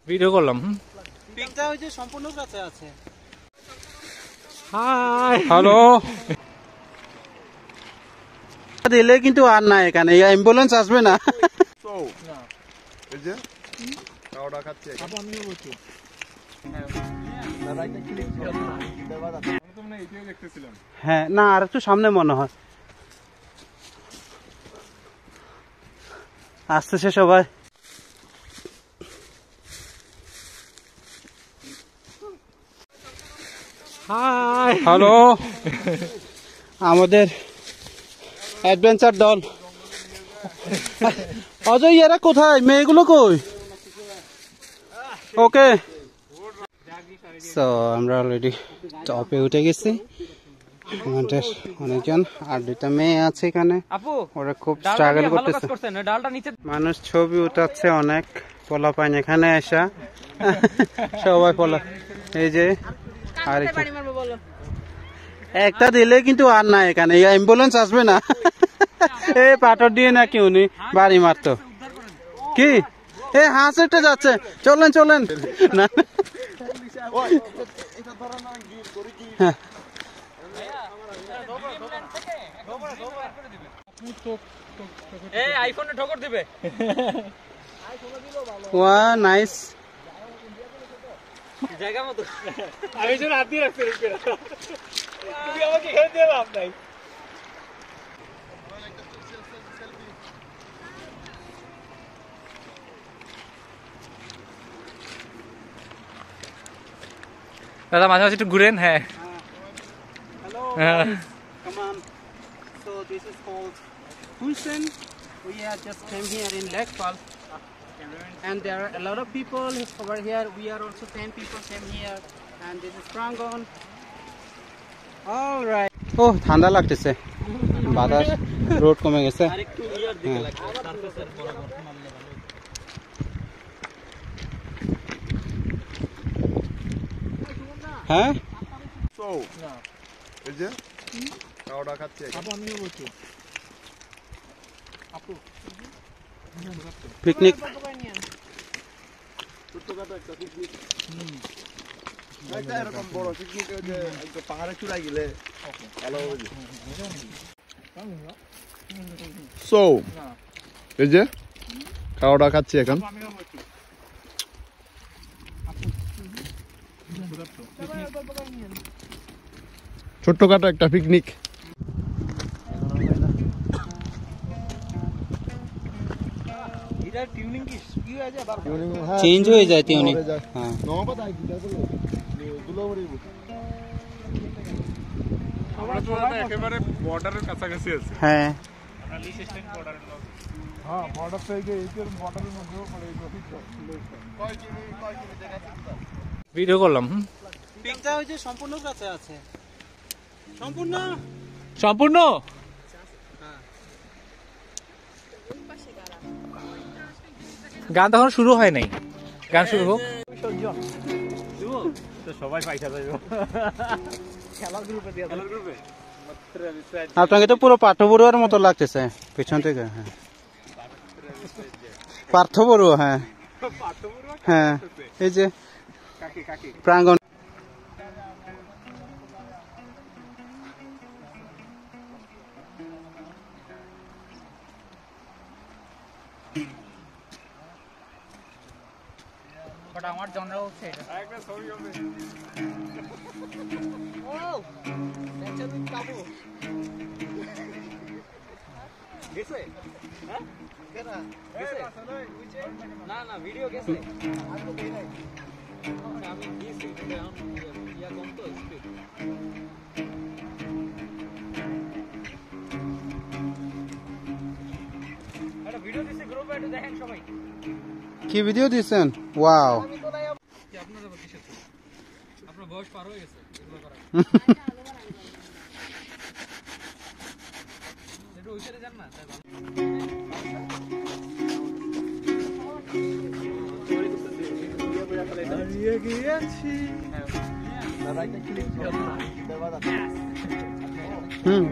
Video করলাম। পিকটা ওই যে সম্পূর্ণ কাছে আছে। হাই হ্যালো, দিলে কিন্তু আর না এখানে অ্যাম্বুলেন্স আসবে না। হ্যাঁ, না আর একটু সামনে মনে হয় আসতেছে সবাই। হাই হ্যালো, আমাদের অ্যাডভেঞ্চার দল। অজয়, এরা কোথায়? মেয়েগুলো কই? ওকে, সো আমরা অলরেডি টপে উঠে গেছি। আমাদের অনেকজন, আর দুইটা মেয়ে আছে এখানে। ওরা খুব স্ট্রাগল করতেছে। মানুষ ছবি উঠাচ্ছে, অনেক পোলাপাইন এখানে আসা। সবাই পোলা, এই যে আর একটা দিলে কিন্তু আর না এখানে অ্যাম্বুলেন্স আসবে না। এ পাথর দিয়ে নাকি উনি বাড়ি মারতো কি? এ হাঁস একটা যাচ্ছে, চলেন চলেন। না আইফোনে ঠোকর দিবে। ওয়া নাইস। জায়গা মতো আমি যেন হাত দিয়ে রাখছি। তুমি আমাকে খেয়ে দিয়ে লাভ নাই। দাদা মাঝে মাঝে একটু ঘুরেন। হ্যাঁ, Come on. So this is called Hunsen. We have just came here in Lekpal, and there are a lot of people over here. We are also 10 people came here, and this is Prangon. All right. Oh, ঠান্ডা লাগতেছে, বাতাস, road কমে গেছে। হ্যাঁ, picnic. পাহাড়ে চূড়ায় গেলে ভালো হবে। সো এই যে খাওয়াটা খাচ্ছি এখন। ছোট্টখাটো একটা পিকনিক। চেঞ্জ হয়ে যায় টিউনিং। হ্যাঁ, একেবারে বর্ডারের কাছাকাছি আছে। হ্যাঁ, বর্ডার থেকে বর্ডারের মধ্যেও ভিডিও করলাম। পিকটা ওই যে সম্পূর্ণ কাছে আছে। সম্পূর্ণ সম্পূর্ণ গান তখন শুরু হয় নাই। গান শুরু হোক। সবাই পয়সা দেবে খেলার গ্রুপে। আপনাকে তো পুরো পার্থ বড়ুয়ার মতো লাগতেছে পেছন থেকে। হ্যাঁ, পার্থ বড়ুয়া। হ্যাঁ হ্যাঁ, এই যে প্রাঙ্গণ। বাট আমার জনরা হচ্ছে এটা। আরেকটা ছবি হবে। ও ন্যাচারাল কাবু গেছে। হ্যাঁ কেনা গেছে না না ভিডিও গেছে। আমি তো দেই নাই। আমি গেছি এখন ইয়া কম তো স্পিড। একটা ভিডিও দিছে গ্রুপে, একটু দেখেন সবাই। কি ভিডিও দিয়েছেন? ওয়াও, আপনার বয়স পার হয়ে গেছে এগুলো করার। একটু ওই সাইডে যান না, তাই ভালো। হারিয়ে গিয়েছি। হুম